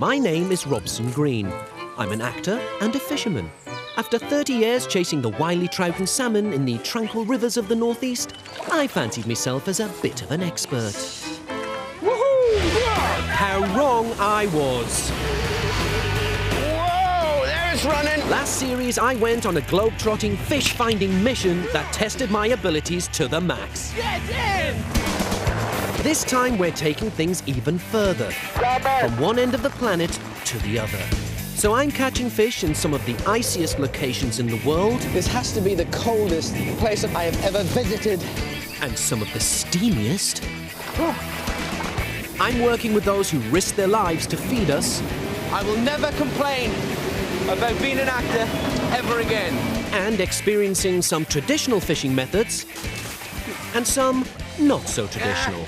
My name is Robson Green. I'm an actor and a fisherman. After 30 years chasing the wily trout and salmon in the tranquil rivers of the northeast, I fancied myself as a bit of an expert. Woohoo! How wrong I was. Whoa, there it's running. Last series, I went on a globe-trotting fish-finding mission that tested my abilities to the max. Get in! This time, we're taking things even further, from one end of the planet to the other. So I'm catching fish in some of the iciest locations in the world. This has to be the coldest place I have ever visited. And some of the steamiest. I'm working with those who risk their lives to feed us. I will never complain about being an actor ever again. And experiencing some traditional fishing methods and some not so traditional.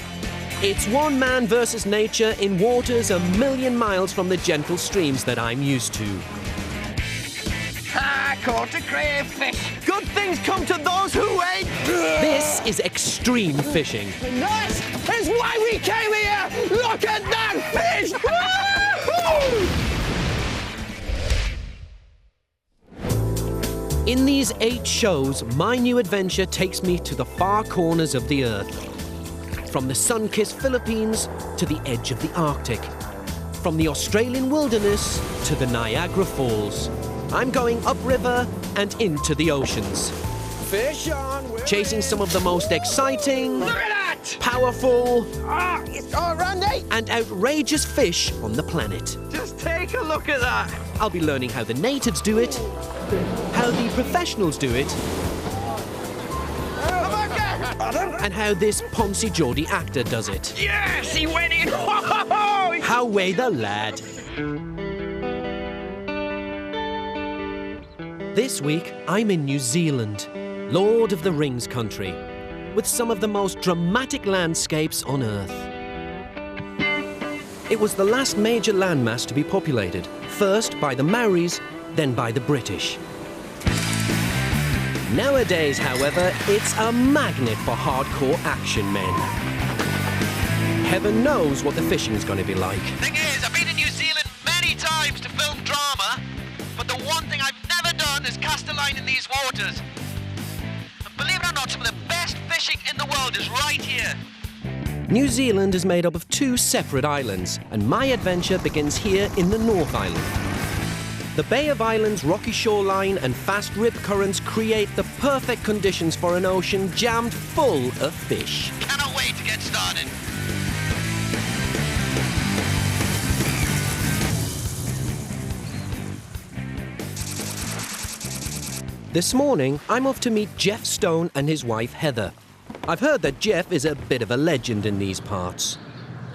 It's one man versus nature in waters a million miles from the gentle streams that I'm used to. I caught a crayfish. Good things come to those who wait. This is extreme fishing. This is why we came here. Look at that fish. In these 8 shows, my new adventure takes me to the far corners of the earth. From the sun-kissed Philippines to the edge of the Arctic. From the Australian wilderness to the Niagara Falls. I'm going upriver and into the oceans. Fish on. Chasing some of the most exciting, Look at that! powerful, Randy! and outrageous fish on the planet. Just take a look at that. I'll be learning how the natives do it, how the professionals do it, and how this Poncy Geordie actor does it. Yes, he went in. How way the lad. This week, I'm in New Zealand, Lord of the Rings country, with some of the most dramatic landscapes on Earth. It was the last major landmass to be populated, first by the Maoris, then by the British. Nowadays, however, it's a magnet for hardcore action men. Heaven knows what the fishing's going to be like. Thing is, I've been in New Zealand many times to film drama, but the one thing I've never done is cast a line in these waters. And believe it or not, some of the best fishing in the world is right here. New Zealand is made up of 2 separate islands, and my adventure begins here in the North Island. The Bay of Islands' rocky shoreline and fast rip currents create the perfect conditions for an ocean jammed full of fish. Cannot wait to get started. This morning, I'm off to meet Jeff Stone and his wife Heather. I've heard that Jeff is a bit of a legend in these parts.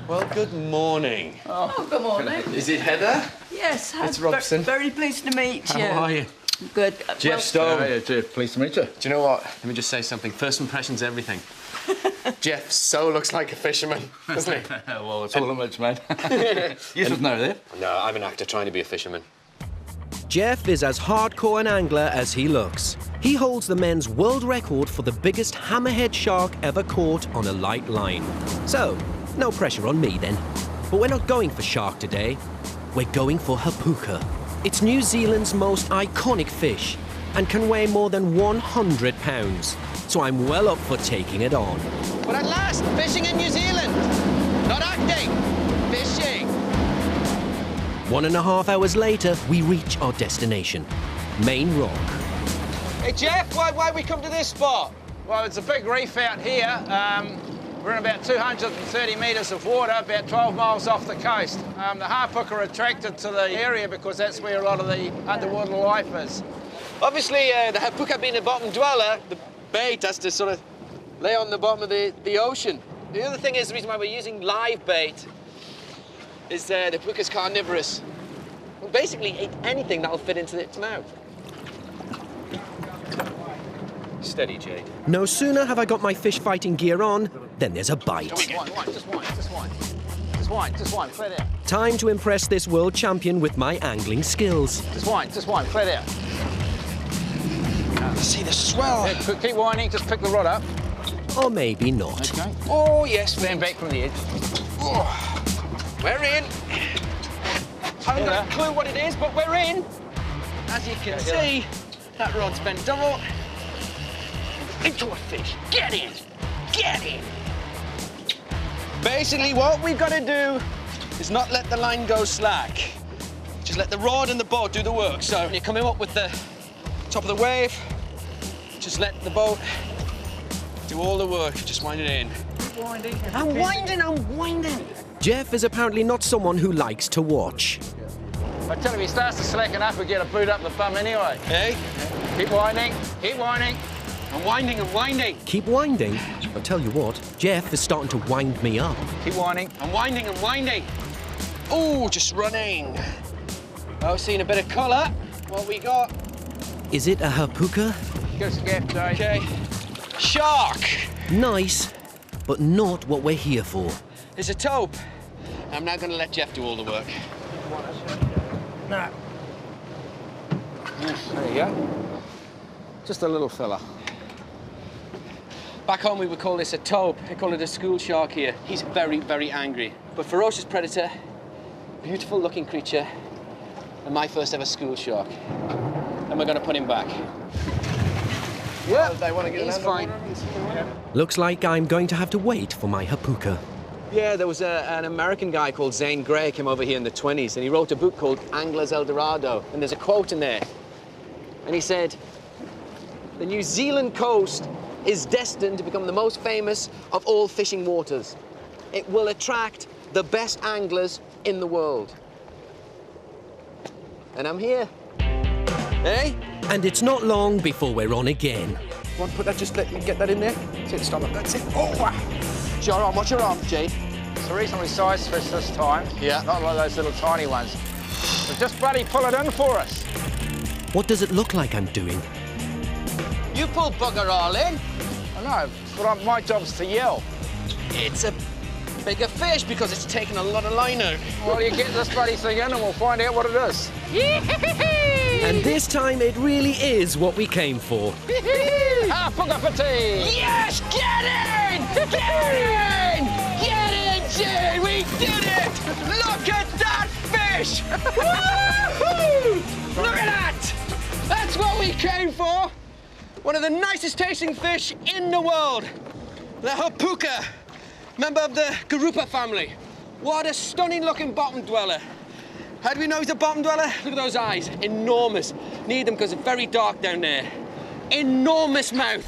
Well, good morning. Oh, good morning. Is it Heather? Yes, It's Robson. Very pleased to meet you. How are you? Good. Jeff Stone. Hi, Jeff. Pleased to meet you. Do you know what? Let me just say something. First impression's everything. Jeff so looks like a fisherman, doesn't he? Well, it's all image, mate. You should know that. No, I'm an actor trying to be a fisherman. Jeff is as hardcore an angler as he looks. He holds the men's world record for the biggest hammerhead shark ever caught on a light line. So, no pressure on me then. But we're not going for shark today. We're going for Hapuka. It's New Zealand's most iconic fish and can weigh more than 100 pounds. So I'm well up for taking it on. But at last, fishing in New Zealand. Not acting, fishing. 1.5 hours later, we reach our destination, Main Rock. Hey, Jeff, why we come to this spot? Well, it's a big reef out here. We're in about 230 metres of water, about 12 miles off the coast. The Hapuka are attracted to the area because that's where a lot of the underwater life is. Obviously, the Hapuka being a bottom dweller, the bait has to sort of lay on the bottom of the ocean. The other thing is, the reason why we're using live bait is the Hapuka's carnivorous. Will basically eat anything that'll fit into its mouth. Steady, Jade. No sooner have I got my fish fighting gear on, than there's a bite. Just one, clear there. Time to impress this world champion with my angling skills. Just one, clear there. See the swell. Yeah, keep winding, just pick the rod up. Or maybe not. Okay. Oh, yes, stand back from the edge. Oh. We're in. Yeah. a clue what it is, but we're in. As you can see, that rod's bent double. Into a fish. Get in! Get in! Basically, what we've got to do is not let the line go slack. Just let the rod and the boat do the work. So when you're coming up with the top of the wave, just let the boat do all the work. Just wind it in. I'm winding. Jeff is apparently not someone who likes to watch. I tell you, if he starts to slacken up, we get a boot up the bum anyway. Hey? Keep winding, keep winding. I'm winding. Keep winding? I'll tell you what, Jeff is starting to wind me up. Keep winding. I'm winding. Oh, just running. Oh, seeing a bit of colour. What we got? Is it a hapuka? Give us a gift, Jay. Okay. Shark. Nice, but not what we're here for. It's a taupe. I'm now going to let Jeff do all the work. No. There you go. Just a little fella. Back home, we would call this a taupe. They call it a school shark here. He's very, very angry. But ferocious predator, beautiful looking creature, and my first ever school shark. And we're going to put him back. Yeah, They want to get he's fine. Looks like I'm going to have to wait for my hapuka. Yeah, there was an American guy called Zane Grey came over here in the 20s, and he wrote a book called Angler's El Dorado. And there's a quote in there. And he said, "The New Zealand coast is destined to become the most famous of all fishing waters. It will attract the best anglers in the world." And I'm here. Hey? And it's not long before we're on again. Want to put that, just let me get that in there? That's it, stop it, that's it. Oh, watch your arm, watch your arm, Jade. It's a reasonably sized fish this time. Yeah. Not like those little tiny ones. So just bloody pull it in for us. What does it look like I'm doing? You pull bugger all in. I know, but my job's to yell. It's a bigger fish because it's taking a lot of line out. Well, you get this bloody thing in and we'll find out what it is. And this time it really is what we came for. Hapuka for tea! Yes, get in! Get in! Get in, Jay! We did it! Look at that fish! Woo-hoo! Look at that! That's what we came for! One of the nicest tasting fish in the world. The Hapuka, member of the Garupa family. What a stunning looking bottom dweller. How do we know he's a bottom dweller? Look at those eyes, enormous. Need them because it's very dark down there. Enormous mouth.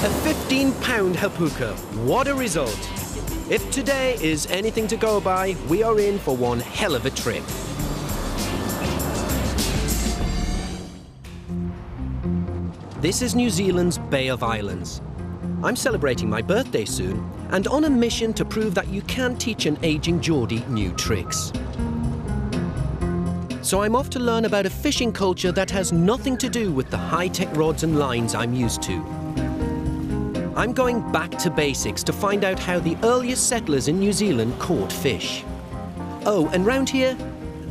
A 15-pound hapuka. What a result. If today is anything to go by, we are in for one hell of a trip. This is New Zealand's Bay of Islands. I'm celebrating my birthday soon and on a mission to prove that you can teach an aging Geordie new tricks. So I'm off to learn about a fishing culture that has nothing to do with the high-tech rods and lines I'm used to. I'm going back to basics to find out how the earliest settlers in New Zealand caught fish. Oh, and round here,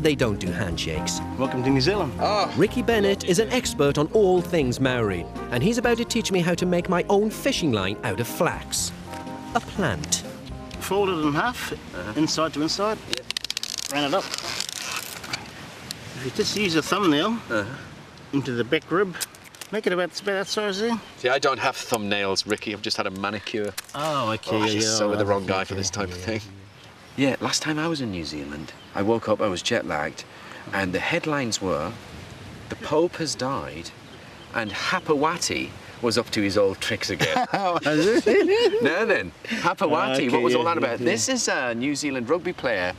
they don't do handshakes. Welcome to New Zealand. Ricky Bennett is an expert on all things Maori, and he's about to teach me how to make my own fishing line out of flax. A plant. Fold it in half, inside to inside. Round it up. If you just use a thumbnail into the back rib, make it about that size there. See, I don't have thumbnails, Ricky. I've just had a manicure. Oh, okay. I just so with the wrong guy for this type of thing. Yeah, last time I was in New Zealand, I woke up, I was jet-lagged, and the headlines were, the Pope has died, and Hapawati was up to his old tricks again. Now then, Hapawati, what was all that about? This is a New Zealand rugby player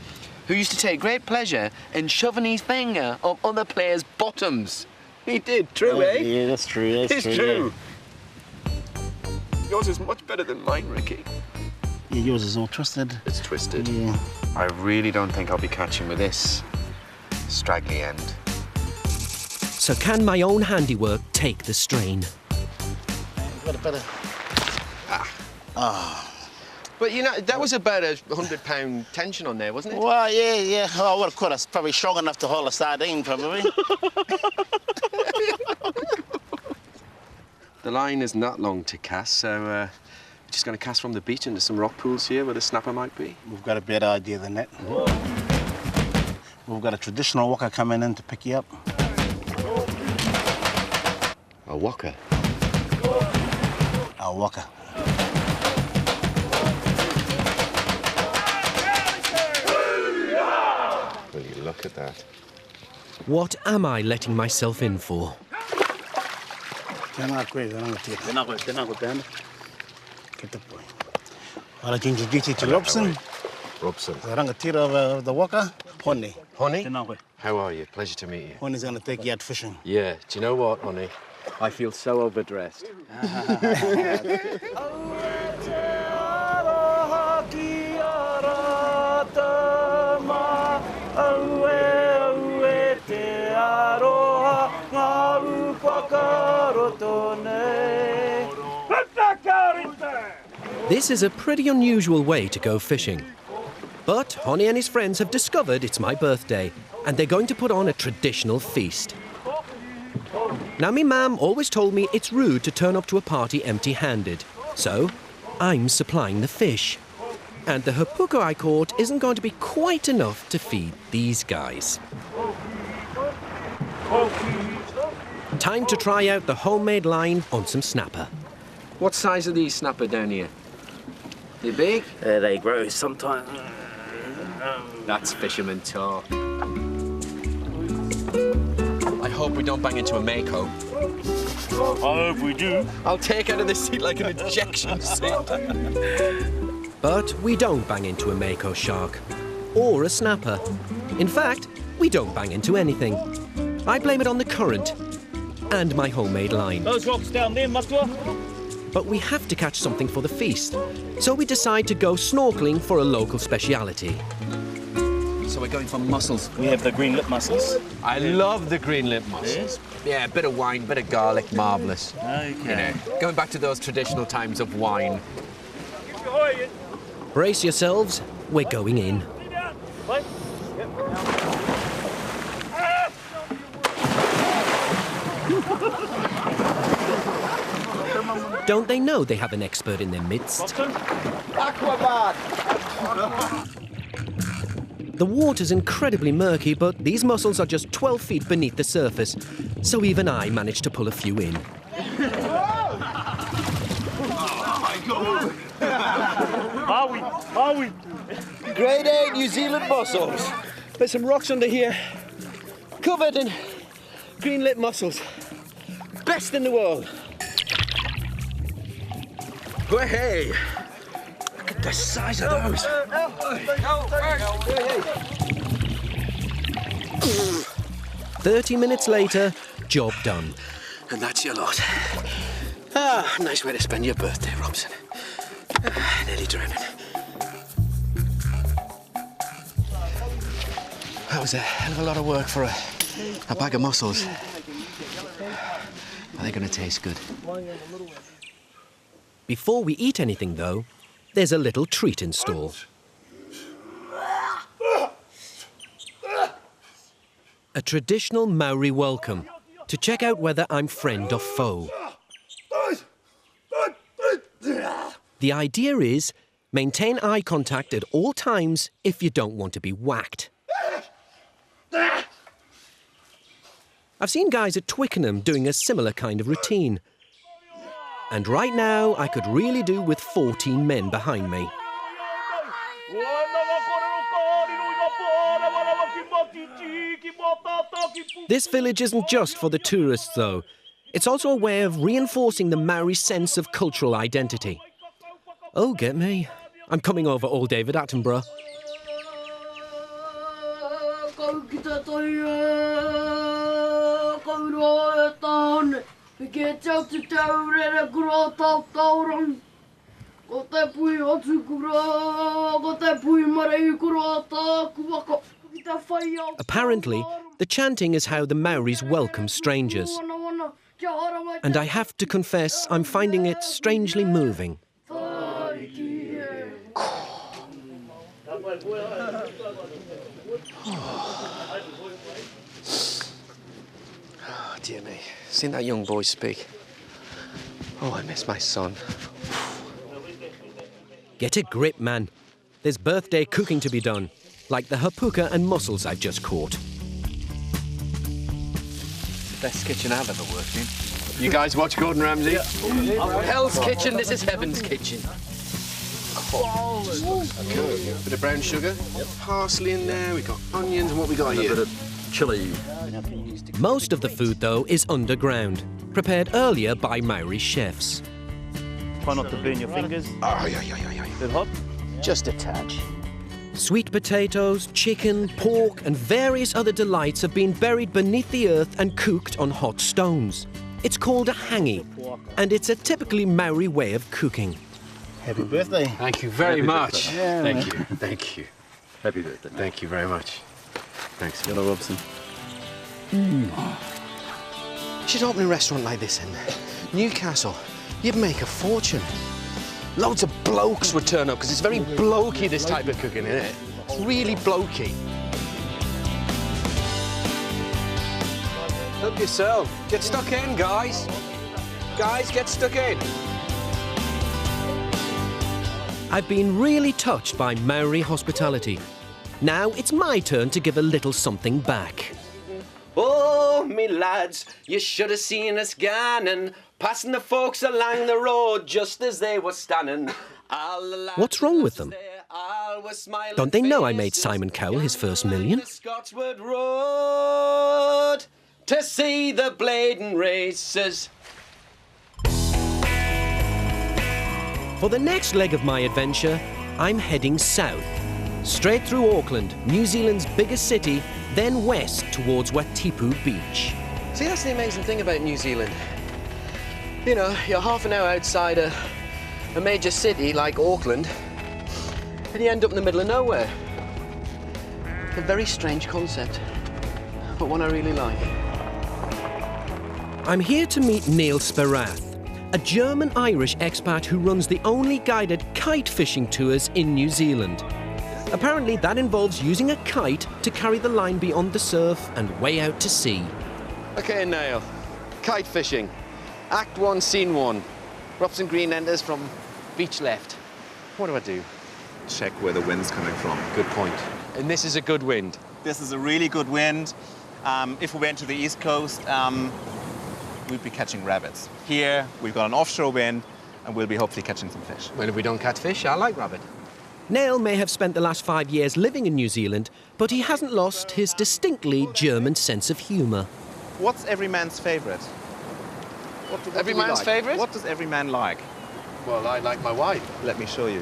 who used to take great pleasure in shoving his finger up other players' bottoms. He did, true, eh? Yeah, that's true. It's true. Yours is much better than mine, Ricky. Yeah, yours is all twisted. It's twisted. Yeah. I really don't think I'll be catching with this straggly end. So can my own handiwork take the strain? Got a bit of... But you know, that was about a 100-pound tension on there, wasn't it? Well, yeah. Oh, I would have caught us probably strong enough to hold a sardine, probably. The line isn't that long to cast, so Just going to cast from the beach into some rock pools here where the snapper might be? We've got a better idea than that. We've got a traditional waka coming in to pick you up. A waka? A waka. Will you look at that? What am I letting myself in for? Get the boy. I'd like to introduce you to Robson. Robson. The rangatira of the waka, Honey. Honey? How are you? Pleasure to meet you. Honey's going to take you out fishing. Yeah. Do you know what, Honey? I feel so overdressed. This is a pretty unusual way to go fishing. But Honey and his friends have discovered it's my birthday, and they're going to put on a traditional feast. Now, me mum always told me it's rude to turn up to a party empty-handed, so I'm supplying the fish. And the Hapuka I caught isn't going to be quite enough to feed these guys. Time to try out the homemade line on some snapper. What size are these snapper down here? They big? They grow sometimes. That's fisherman talk. I hope we don't bang into a mako. I hope we do. I'll take out of the seat like an ejection seat. But we don't bang into a mako shark or a snapper. In fact, we don't bang into anything. I blame it on the current and my homemade line. Those rocks down there, Matua. But we have to catch something for the feast, so we decide to go snorkeling for a local speciality. So we're going for mussels. We have the green lip mussels. I love the green lip mussels. Yes. Yeah, a bit of wine, bit of garlic, marvellous. Okay. You know, going back to those traditional times of wine. Brace yourselves, we're going in. Don't they know they have an expert in their midst? The water's incredibly murky, but these mussels are just 12 feet beneath the surface, so even I managed to pull a few in. Maui. Grade A New Zealand mussels. There's some rocks under here, covered in green lip mussels. Best in the world. But hey, look at the size of those. 30 minutes later, job done. And that's your lot. Nice way to spend your birthday, Robson. Nearly drowning. That was a hell of a lot of work for a bag of mussels. Are they going to taste good? Before we eat anything, though, there's a little treat in store. A traditional Maori welcome to check out whether I'm friend or foe. The idea is maintain eye contact at all times if you don't want to be whacked. I've seen guys at Twickenham doing a similar kind of routine. And right now, I could really do with 14 men behind me. This village isn't just for the tourists, though. It's also a way of reinforcing the Maori sense of cultural identity. Oh, get me. I'm coming over all David Attenborough. Apparently, the chanting is how the Maoris welcome strangers. And I have to confess, I'm finding it strangely moving. Oh, dear me. Seen that young boy speak. Oh, I miss my son. Get a grip, man. There's birthday cooking to be done, like the Hapuka and mussels I've just caught. Best kitchen I've ever worked in. You guys watch Gordon Ramsay? Hell's Kitchen, this is Heaven's Kitchen. Bit of brown sugar, parsley in there, we've got onions, and what we got here? A bit of chilli. Most of the food, though, is underground, prepared earlier by Maori chefs. Try not to burn your fingers. Oh, yeah. Bit hot. Just a touch. Sweet potatoes, chicken, pork, and various other delights have been buried beneath the earth and cooked on hot stones. It's called a hangi, and it's a typically Maori way of cooking. Happy birthday. Thank you very much. Yeah, Thank you. Happy birthday. Thank you very much. Thanks. Hello, Robson. You should open a restaurant like this in Newcastle. You'd make a fortune. Loads of blokes would turn up because it's very blokey, this type of cooking, isn't it? It's really blokey. Help yourself. Get stuck in, guys. Guys, get stuck in. I've been really touched by Maori hospitality. Now it's my turn to give a little something back. Oh, me lads, you should have seen us ganning, passing the folks along the road just as they were standing. What's wrong with them? Don't they know I made Simon Cowell his first million? Scotswood Road to see the Bladen races. For the next leg of my adventure, I'm heading south, straight through Auckland, New Zealand's biggest city, then west towards Watipu Beach. See, that's the amazing thing about New Zealand. You know, you're half an hour outside a major city like Auckland, and you end up in the middle of nowhere. A very strange concept, but one I really like. I'm here to meet Neil Sperath, a German-Irish expat who runs the only guided kite fishing tours in New Zealand. Apparently that involves using a kite to carry the line beyond the surf and way out to sea. Okay, Niall. Kite fishing. Act 1, Scene 1. Robson Green enters from beach left. What do I do? Check where the wind's coming from. Good point. And this is a good wind. This is a really good wind. If we went to the east coast, we'd be catching rabbits. Here, we've got an offshore wind, and we'll be hopefully catching some fish. Well, if we don't catch fish, I like rabbit. Neil may have spent the last 5 years living in New Zealand, but he hasn't lost his distinctly German sense of humour. What's every man's favourite? Every man's favourite? What does every man like? Well, I like my wife. Let me show you.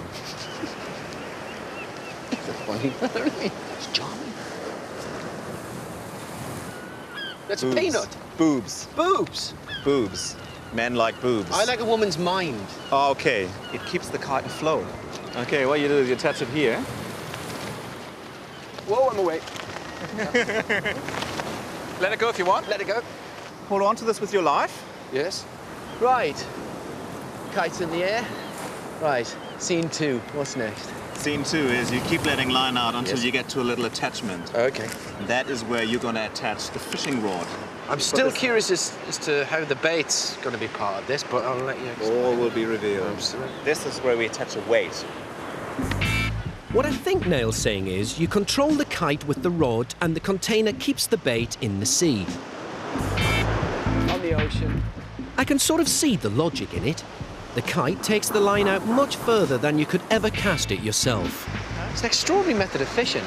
That's funny. It's charming. That's Boobs. a peanut. Boobs. Boobs. Boobs. Men like boobs. I like a woman's mind. Oh, okay. It keeps the kite afloat. Okay, what you do is you attach it here. Whoa, I'm away. Let it go if you want. Let it go. Hold on to this with your life. Yes. Right. Kite's in the air. Right. Scene 2. What's next? Scene 2 is you keep letting line out until you get to a little attachment. Okay. That is where you're going to attach the fishing rod. I'm still curious as to how the bait's going to be part of this, but I'll let you explain. All will be revealed. This is where we attach a weight. What I think Neil's saying is you control the kite with the rod and the container keeps the bait in the sea. On the ocean. I can sort of see the logic in it. The kite takes the line out much further than you could ever cast it yourself. It's an extraordinary method of fishing.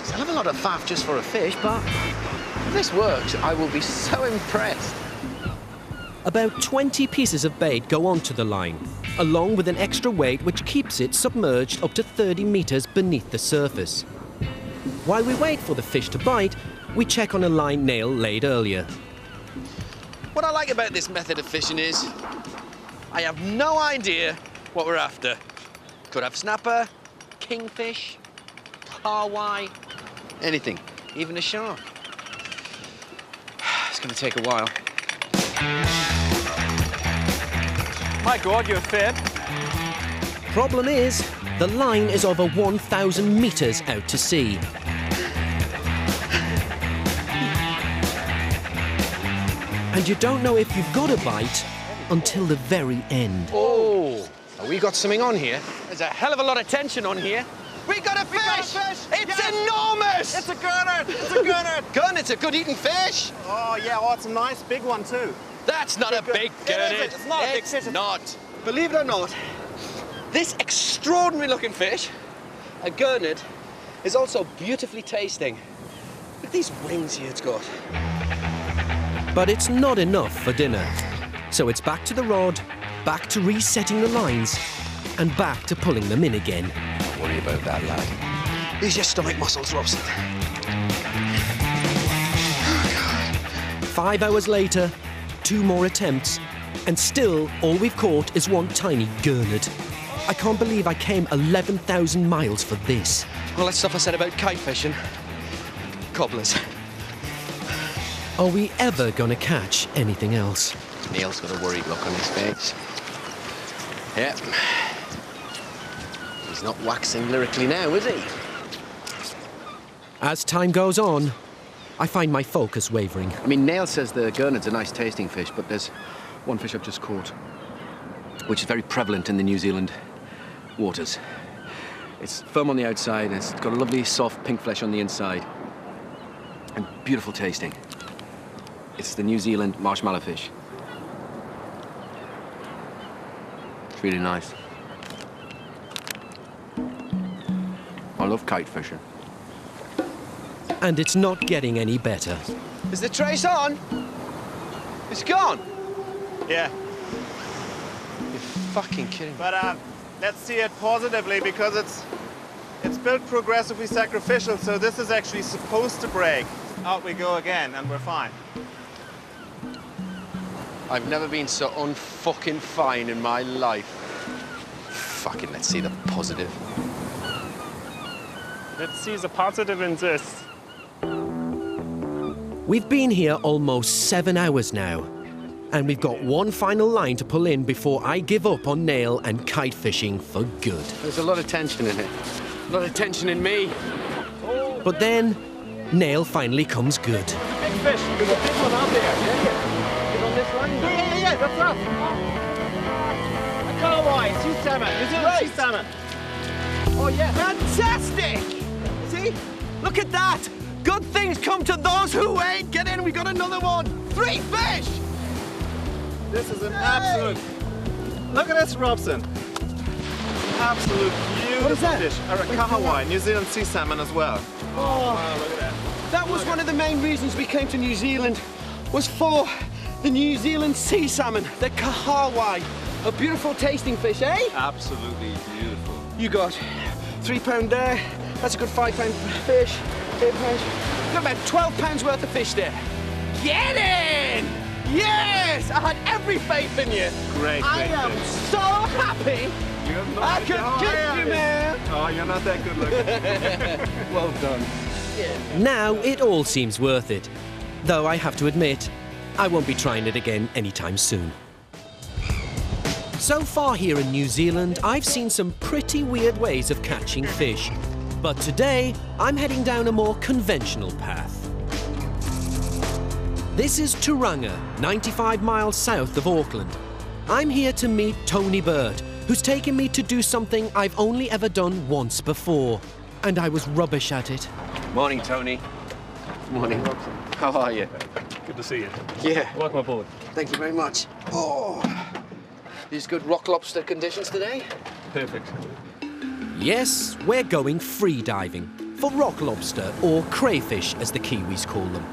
It's a hell of a lot of faff just for a fish, but if this works, I will be so impressed. About 20 pieces of bait go onto the line, along with an extra weight which keeps it submerged up to 30 metres beneath the surface. While we wait for the fish to bite, we check on a line Neil laid earlier. What I like about this method of fishing is I have no idea what we're after. Could have snapper, kingfish, tarwai, anything, even a shark. It's going to take a while. My God, you're fit. Problem is, the line is over 1,000 metres out to sea. And you don't know if you've got a bite until the very end. Oh, Oh, we got something on here. There's a hell of a lot of tension on here. We got a fish! It's enormous! It's a gurnard! It's a gurnard! Gurnard's a good eating fish. Oh, yeah, oh, it's a nice big one, too. That's not a big gurnard. It's not a big It's fish. not. Believe it or not, this extraordinary looking fish, a gurnard, is also beautifully tasting. Look at these wings here it's got. But it's not enough for dinner. So it's back to the rod, back to resetting the lines, and back to pulling them in again. Don't worry about that, lad. These are your stomach muscles, Robson. 5 hours later, 2 more attempts, and still all we've caught is one tiny gurnard. I can't believe I came 11,000 miles for this. Well, that stuff I said about kite fishing. Cobblers. Are we ever gonna catch anything else? Neil's got a worried look on his face. Yep. He's not waxing lyrically now, is he? As time goes on, I find my focus wavering. I mean, Neil says the gurnard's a nice tasting fish, but there's one fish I've just caught, which is very prevalent in the New Zealand waters. It's firm on the outside, and it's got a lovely soft pink flesh on the inside, and beautiful tasting. It's the New Zealand marshmallow fish. It's really nice. I love kite fishing. And it's not getting any better. Is the trace on? It's gone. Yeah, You're fucking kidding me. but let's see it positively because it's built progressively sacrificial, so this is actually supposed to break. Out we go again, and we're fine. I've never been so unfucking fine in my life. Fucking, let's see the positive. Let's see the positive in this. We've been here almost 7 hours now, and we've got one final line to pull in before I give up on nail and kite fishing for good. There's a lot of tension in it. A lot of tension in me. But then, nail finally comes good. Big fish. There's a big one out there. Get on this line. Yeah, that's us. A kahawai, sea salmon. New Zealand sea salmon. Oh, yeah. Fantastic! See? Look at that! Good things come to those who wait. Get in, we got another one. 3 fish! This is an absolute... Look at this, Robson. Absolute beautiful fish. A kahawai, New Zealand sea salmon as well. Oh, wow, look at that. That was one of the main reasons we came to New Zealand, was for the New Zealand sea salmon, the kahawai. A beautiful tasting fish, eh? Absolutely beautiful. You got £3 there. That's a good £5 fish. £8. You got about £12 worth of fish there. Get in! Yes! I had every faith in you. Great, I great am fish. so happy. You have no I idea could how kiss high I you, am. man. Oh, you're not that good looking. Well done. Now it all seems worth it. Though I have to admit, I won't be trying it again anytime soon. So far here in New Zealand, I've seen some pretty weird ways of catching fish. But today, I'm heading down a more conventional path. This is Tauranga, 95 miles south of Auckland. I'm here to meet Tony Bird, who's taken me to do something I've only ever done once before. And I was rubbish at it. Morning, Tony. Morning. How are you? Good to see you. Yeah. Welcome aboard. Thank you very much. Oh, these good rock lobster conditions today? Perfect. Yes, we're going free diving for rock lobster, or crayfish as the Kiwis call them.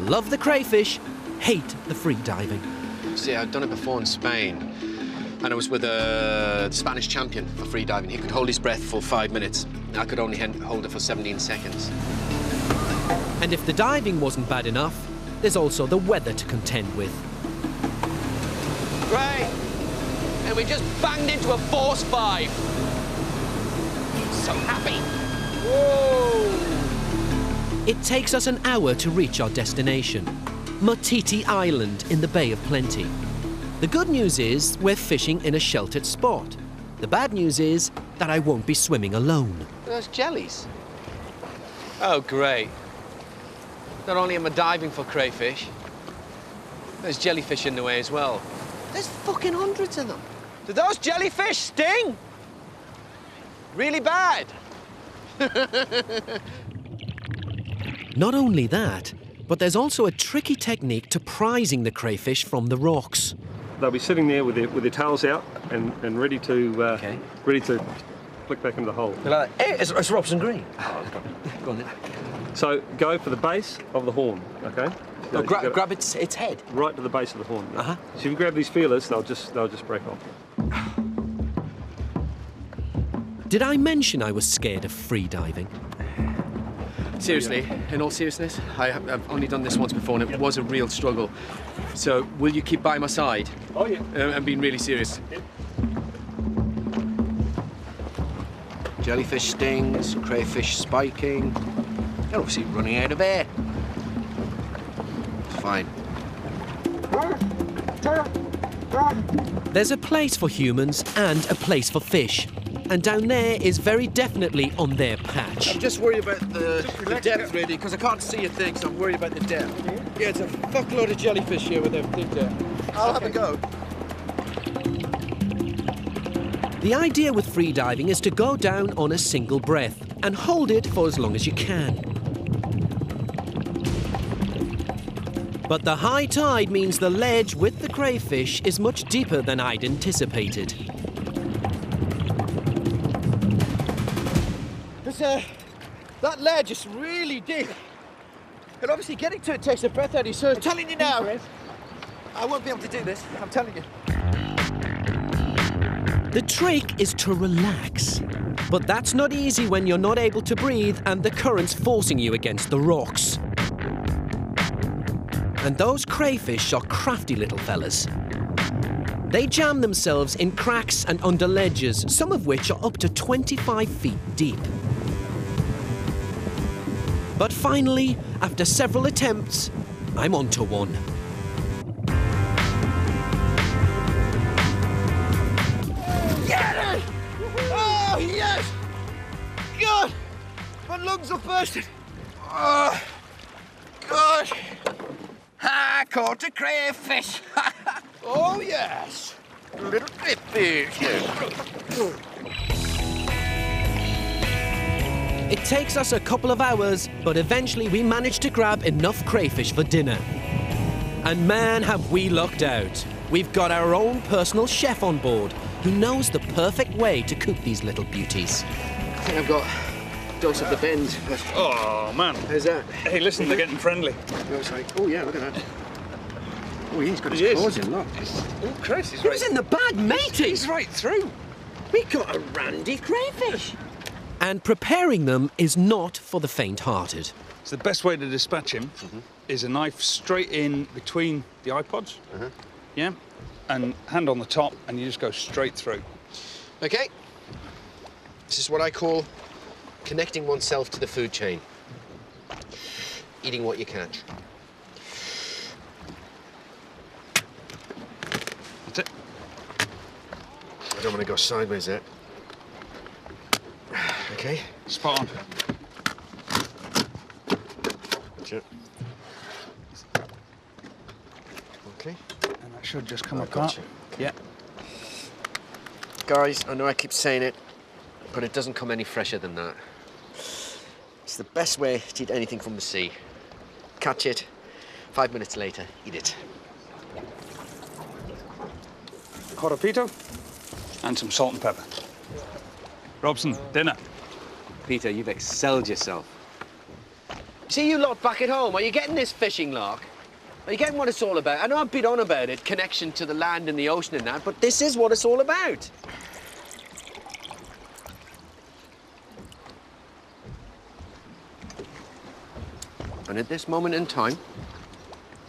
Love the crayfish, hate the free diving. See, I'd done it before in Spain, and I was with a Spanish champion for free diving. He could hold his breath for 5 minutes. I could only hold it for 17 seconds. And if the diving wasn't bad enough, there's also the weather to contend with. Great. And we just banged into a force 5. So happy. Whoa. It takes us an hour to reach our destination, Motiti Island in the Bay of Plenty. The good news is we're fishing in a sheltered spot. The bad news is that I won't be swimming alone. Those jellies. Oh, great. Not only am I diving for crayfish, there's jellyfish in the way as well. There's fucking hundreds of them. Do those jellyfish sting? Really bad. Not only that, but there's also a tricky technique to prizing the crayfish from the rocks. They'll be sitting there with their tails out and ready to flick back into the hole. Hey, it's Robson Green. Go on then. So go for the base of the horn, okay? So grab its head. Right to the base of the horn. So if you grab these feelers, they'll just break off. Did I mention I was scared of free diving? Seriously, in all seriousness, I've only done this once before and it was a real struggle. So will you keep by my side? Oh yeah. I'm being really serious. Yeah. Jellyfish stings, crayfish spiking. They're obviously running out of air. It's fine. There's a place for humans and a place for fish. And down there is very definitely on their patch. I'm just worried about the depth, really, because I can't see a thing, so I'm worried about the depth. Yeah, it's a fuckload of jellyfish here with their big depth. I'll have a go. The idea with free diving is to go down on a single breath and hold it for as long as you can. But the high tide means the ledge with the crayfish is much deeper than I'd anticipated. That ledge is really deep. And obviously getting to it takes a breath out of you, so I'm telling you now, I won't be able to do this, I'm telling you. The trick is to relax. But that's not easy when you're not able to breathe and the current's forcing you against the rocks. And those crayfish are crafty little fellas. They jam themselves in cracks and under ledges, some of which are up to 25 feet deep. But finally, after several attempts, I'm onto one. Get it! Oh, yes! God! My lungs are bursting. Oh, God! I caught a crayfish. Oh, yes. Little crayfish. It takes us a couple of hours, but eventually we manage to grab enough crayfish for dinner. And man, have we lucked out. We've got our own personal chef on board who knows the perfect way to cook these little beauties. I think I've got a dose of the bend. Oh, man. How's that? Hey, listen, they're getting friendly. Oh, yeah, look at that. Oh, he's got his claws in, look. Oh, Christ, he's Who's in the bag, matey? He's right through. We got a randy crayfish. And preparing them is not for the faint-hearted. So the best way to dispatch him is a knife straight in between the iPods, yeah, and hand on the top, and you just go straight through. Okay. This is what I call connecting oneself to the food chain. Eating what you catch. That's it. I don't want to go sideways yet. Okay. Spot on. That's it. Okay. And that should just come I apart. got you. Yeah. Guys, I know I keep saying it, but it doesn't come any fresher than that. It's the best way to eat anything from the sea. Catch it, 5 minutes later, eat it. Corapito and some salt and pepper. Robson, dinner. Peter, you've excelled yourself. See you lot back at home, are you getting this fishing lark? Are you getting what it's all about? I know I've been on about it, connection to the land and the ocean and that, but this is what it's all about. And at this moment in time,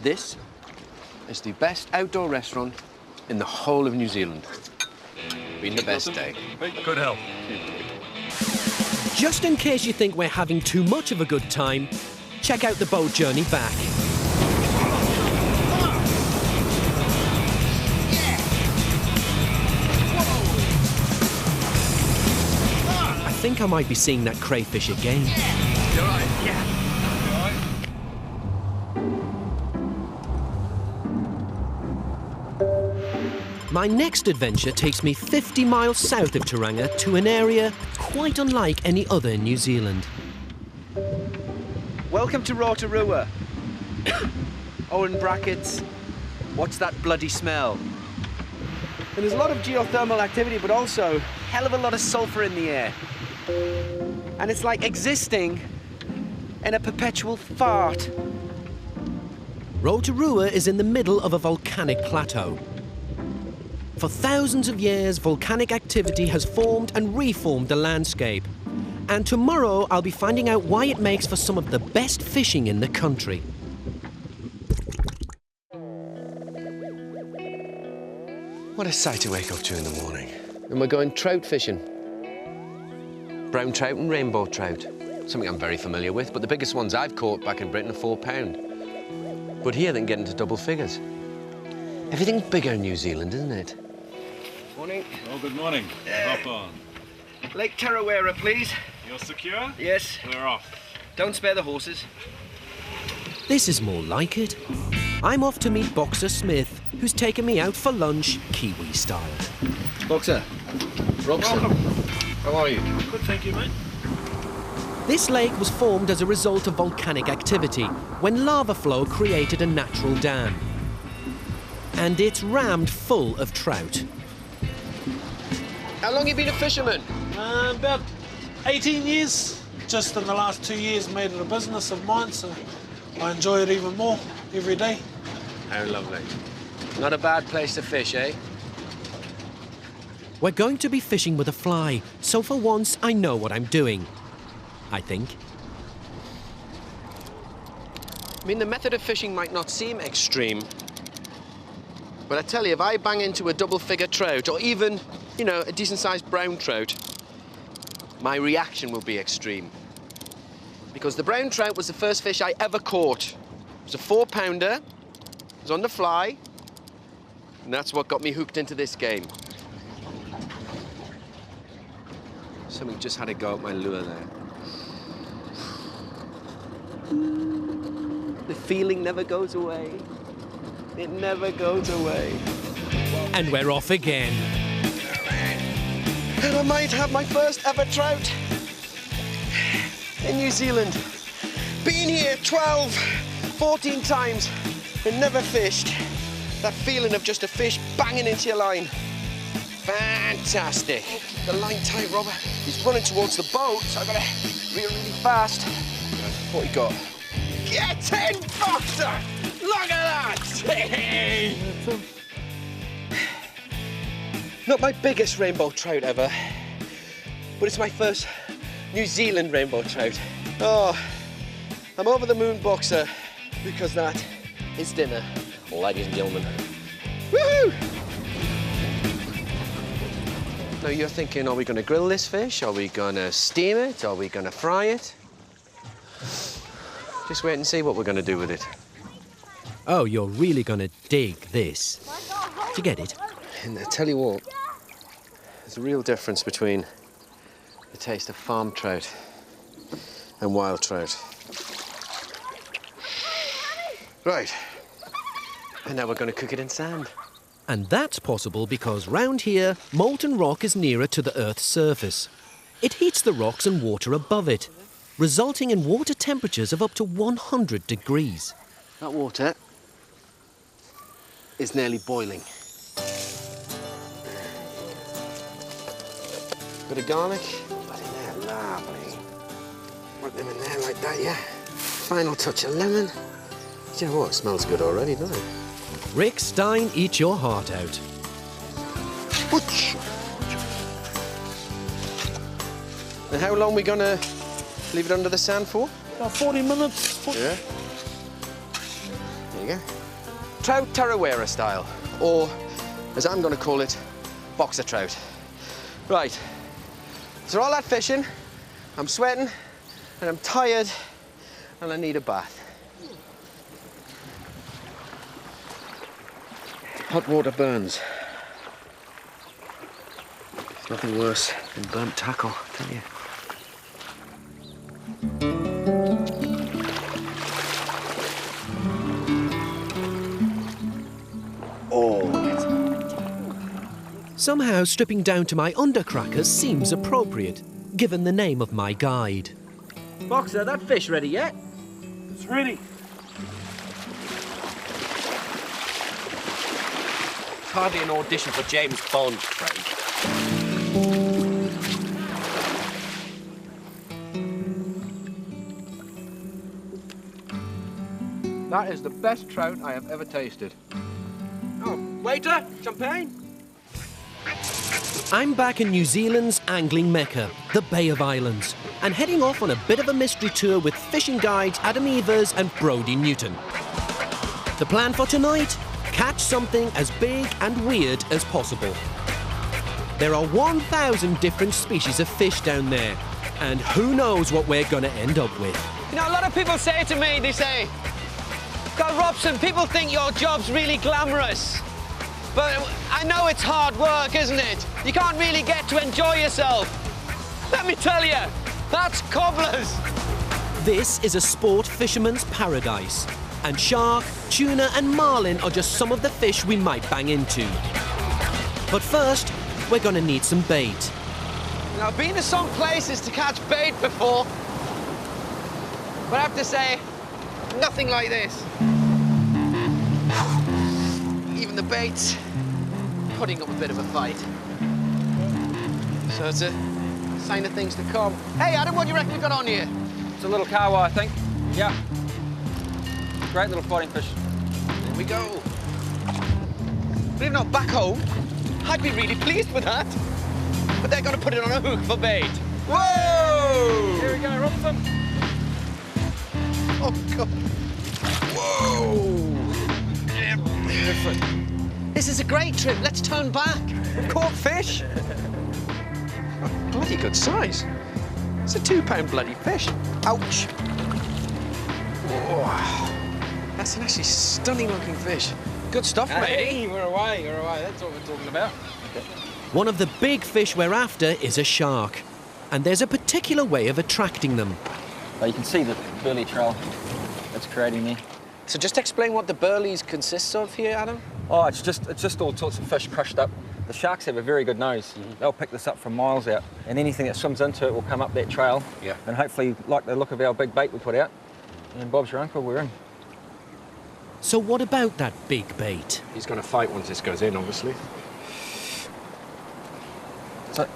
this is the best outdoor restaurant in the whole of New Zealand. Been the best day. Good health. Just in case you think we're having too much of a good time, check out the boat journey back. I think I might be seeing that crayfish again. You all right? Yeah. My next adventure takes me 50 miles south of Tauranga to an area quite unlike any other in New Zealand. Welcome to Rotorua. Oh, in brackets, what's that bloody smell? And there's a lot of geothermal activity, but also a hell of a lot of sulfur in the air. And it's like existing in a perpetual fart. Rotorua is in the middle of a volcanic plateau. For thousands of years, volcanic activity has formed and reformed the landscape. And tomorrow, I'll be finding out why it makes for some of the best fishing in the country. What a sight to wake up to in the morning. And we're going trout fishing. Brown trout and rainbow trout. Something I'm very familiar with, but the biggest ones I've caught back in Britain are 4 pound. But here they can get into double figures. Everything's bigger in New Zealand, isn't it? Morning. Oh, good morning. Hop on. Lake Tarawera, please. You're secure? Yes. We're off. Don't spare the horses. This is more like it. I'm off to meet Boxer Smith, who's taken me out for lunch, Kiwi style. Boxer. Robson. How are you? Good, thank you, mate. This lake was formed as a result of volcanic activity, when lava flow created a natural dam. And it's rammed full of trout. How long have you been a fisherman? About 18 years. Just in the last 2 years made it a business of mine, so I enjoy it even more every day. How lovely. Not a bad place to fish, eh? We're going to be fishing with a fly, so for once I know what I'm doing. I think. I mean, the method of fishing might not seem extreme, but I tell you, if I bang into a double-figure trout, or even, you know, a decent-sized brown trout, my reaction will be extreme. Because the brown trout was the first fish I ever caught. It was a 4-pounder, it was on the fly, and that's what got me hooked into this game. Something just had to go at my lure there. The feeling never goes away. It never goes away. And we're off again. And I might have my first ever trout in New Zealand. Been here 12, 14 times and never fished. That feeling of just a fish banging into your line. Fantastic. The line tight, Robert. He's running towards the boat, so I've got to reel really fast. What he got? Get in, Boxer! Look at that! Hey! Not my biggest rainbow trout ever, but it's my first New Zealand rainbow trout. Oh, I'm over the moon, Boxer, because that is dinner, ladies and gentlemen. Woohoo! Now you're thinking, are we going to grill this fish? Are we going to steam it? Are we going to fry it? Just wait and see what we're going to do with it. Oh, you're really going to dig this. Do you get it? And I tell you what, there's a real difference between the taste of farm trout and wild trout. Right. And now we're going to cook it in sand. And that's possible because round here, molten rock is nearer to the Earth's surface. It heats the rocks and water above it, resulting in water temperatures of up to 100 degrees. That water is nearly boiling. Bit of garlic. Put in there, lovely. Put them in there like that, yeah. Final touch of lemon. Do you know what? It smells good already, doesn't it? Rick Stein, eat your heart out. And how long are we gonna leave it under the sand for? About 40 minutes. Yeah. There you go. Trout Tarawera style, or as I'm gonna call it, boxer trout. Right. So all that fishing, I'm sweating, and I'm tired, and I need a bath. Hot water burns. There's nothing worse than burnt tackle, I tell you. Oh, Somehow stripping down to my undercrackers seems appropriate, given the name of my guide. Boxer, that fish ready yet? It's ready. It's hardly an audition for James Bond, Craig. That is the best trout I have ever tasted. Oh, waiter, champagne? I'm back in New Zealand's angling mecca, the Bay of Islands, and heading off on a bit of a mystery tour with fishing guides Adam Evers and Brodie Newton. The plan for tonight? Catch something as big and weird as possible. There are 1,000 different species of fish down there, and who knows what we're gonna end up with. You know, a lot of people say to me, they say, God, Robson, people think your job's really glamorous. But I know it's hard work, isn't it? You can't really get to enjoy yourself. Let me tell you, that's cobblers. This is a sport fisherman's paradise, and shark, tuna and marlin are just some of the fish we might bang into. But first, we're gonna need some bait. Now, I've been to some places to catch bait before, but I have to say, nothing like this. Even the bait's putting up a bit of a fight. So it's a sign of things to come. Hey, Adam, what do you reckon we got on here? It's a little kawa, I think. Yeah. Great little fighting fish. There we go. Believe it or not, back home, I'd be really pleased with that. But they're going to put it on a hook for bait. Whoa! Here we go, Robson. Oh, God. Whoa! Yeah, different. This is a great trip. Let's turn back. We've caught fish. Oh, bloody good size. It's a 2-pound bloody fish. Ouch. Whoa. That's an actually stunning looking fish. Good stuff, mate. Hey, we're away. That's what we're talking about. Okay. One of the big fish we're after is a shark, and there's a particular way of attracting them. You can see the burley trail that's creating there. So just explain what the burleys consists of here, Adam. Oh, it's just all sorts of fish crushed up. The sharks have a very good nose. They'll pick this up from miles out, and anything that swims into it will come up that trail. Yeah. And hopefully, like the look of our big bait we put out, and Bob's your uncle, we're in. So what about that big bait? He's going to fight once this goes in, obviously. So,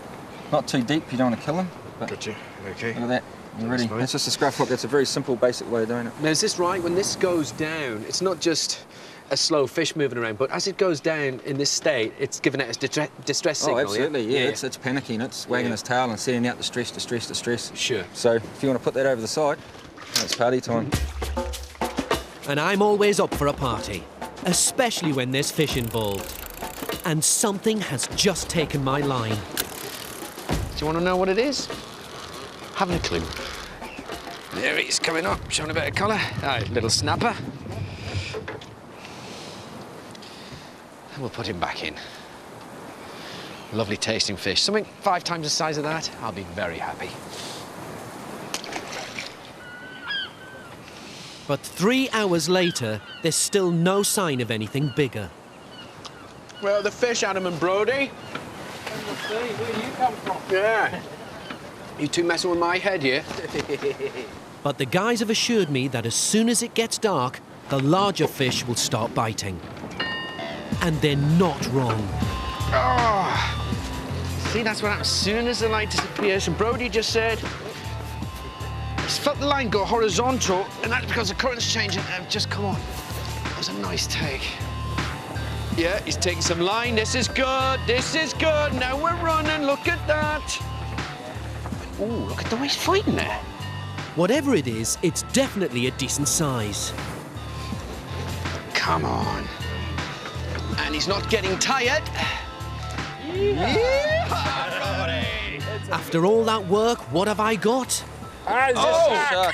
not too deep, you don't want to kill him. Gotcha. Okay. Look at that. You're ready. That's just a scruff hook. That's a very simple, basic way of doing it. Now, is this right? When this goes down, it's not just a slow fish moving around, but as it goes down in this state, it's giving it a distress signal. Oh, absolutely, yeah. Yeah. It's panicking. It's wagging its tail and setting out distress. Sure. So if you want to put that over the side, it's party time. And I'm always up for a party, especially when there's fish involved. And something has just taken my line. Do you want to know what it is? Haven't a clue. There he is coming up, showing a bit of colour. Little snapper. And we'll put him back in. Lovely tasting fish. Something 5 times the size of that, I'll be very happy. But 3 hours later, there's still no sign of anything bigger. Where are the fish, Adam and Brodie? Where do you come from? Yeah. You two messing with my head here? But the guys have assured me that as soon as it gets dark, the larger fish will start biting. And they're not wrong. Oh. See, that's what happens as soon as the light disappears. And Brodie just said he's felt the line go horizontal, and that's because the current's changing. Just come on. That was a nice take. Yeah, he's taking some line. This is good. This is good. Now we're running. Look at that. Ooh, look at the way he's fighting there. Whatever it is, it's definitely a decent size. Come on. And he's not getting tired. Yeah. After all that work, what have I got? Oh!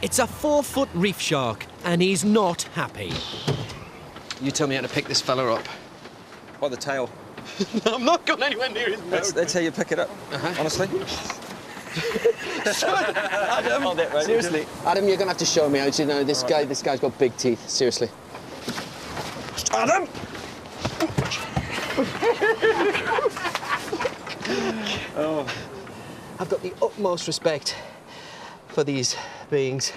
It's a 4-foot reef shark, and he's not happy. You tell me how to pick this fella up. By the tail. I'm not going anywhere near his mouth. That's how you pick it up, honestly. Adam, seriously. Adam, you're going to have to show me how to know this guy. This guy's got big teeth, seriously. Adam! Oh. I've got the utmost respect for these beings.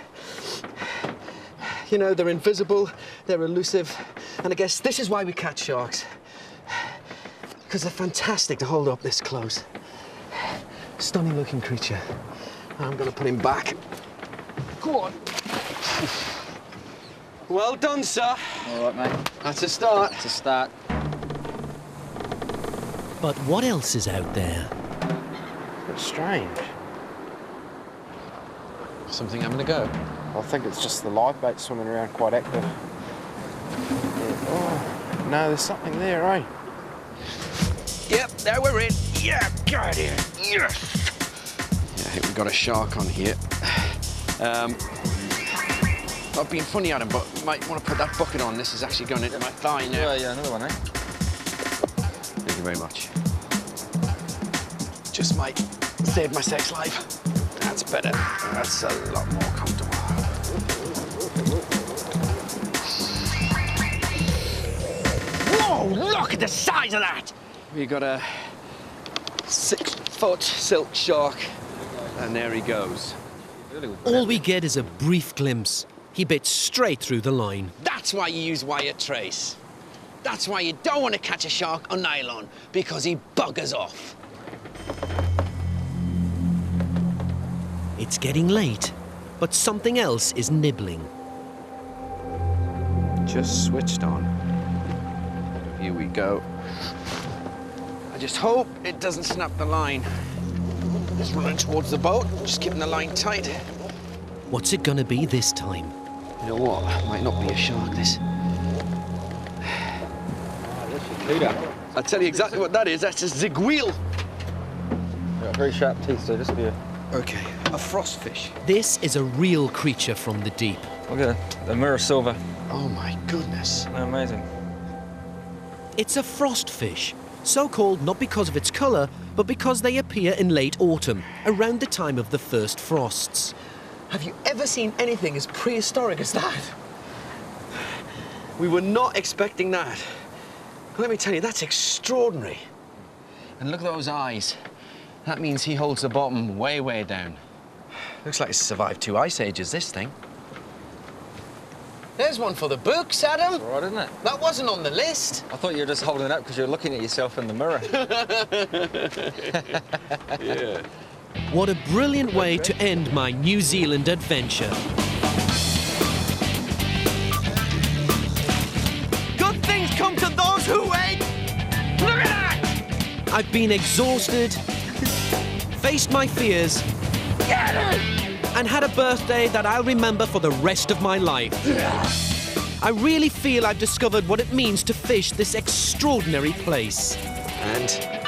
You know, they're invisible, they're elusive, and I guess this is why we catch sharks. Because they're fantastic to hold up this close. Stunning looking creature. I'm gonna put him back. Go on. Well done, sir. All right, mate. That's a start. It's a start. But what else is out there? It's strange. Something having a go. I think it's just the live bait swimming around quite active. Yeah. Oh, no, there's something there, eh? Yep, there we're in. Yeah, got it. Yes. Yeah, I think we've got a shark on here. I've been funny at him, but you might want to put that bucket on. This is actually going into my thigh now. Yeah, another one, eh? Thank you very much. Just might save my sex life. That's better. That's a lot more comfortable. Whoa, look at the size of that! We got a 6-foot silk shark, and there he goes. All we get is a brief glimpse. He bit straight through the line. That's why you use wire trace. That's why you don't want to catch a shark on nylon, because he buggers off. It's getting late, but something else is nibbling. Just switched on. Here we go. I just hope it doesn't snap the line. Just running towards the boat, just keeping the line tight. What's it gonna be this time? You know what? Might not be a shark, this. I'll tell you exactly what that is. That's a zigwheel. Got very sharp teeth, so this will be a... Okay, a frostfish. This is a real creature from the deep. Look at the mirror silver. Oh my goodness. Amazing. It's a frostfish, so called not because of its colour, but because they appear in late autumn, around the time of the first frosts. Have you ever seen anything as prehistoric as that? We were not expecting that. Let me tell you, that's extraordinary. And look at those eyes. That means he holds the bottom way, way down. Looks like it's survived 2 ice ages, this thing. There's one for the books, Adam. It's all right, isn't it? That wasn't on the list. I thought you were just holding it up because you're looking at yourself in the mirror. Yeah. What a brilliant way to end my New Zealand adventure. Good things come to those who wait. Look at that! I've been exhausted, faced my fears, and had a birthday that I'll remember for the rest of my life. I really feel I've discovered what it means to fish this extraordinary place. And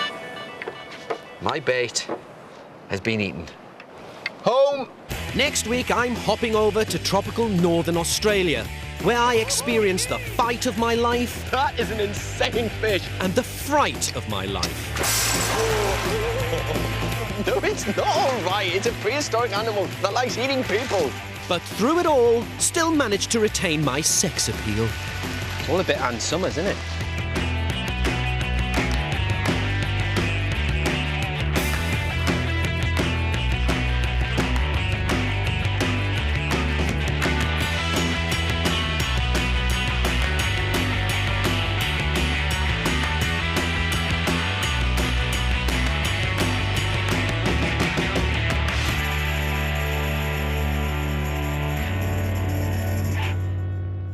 my bait has been eaten. Home! Next week, I'm hopping over to tropical northern Australia, where I experience the fight of my life. That is an insane fish. And the fright of my life. No, it's not all right. It's a prehistoric animal that likes eating people. But through it all, still managed to retain my sex appeal. It's all a bit Ann Summers, isn't it?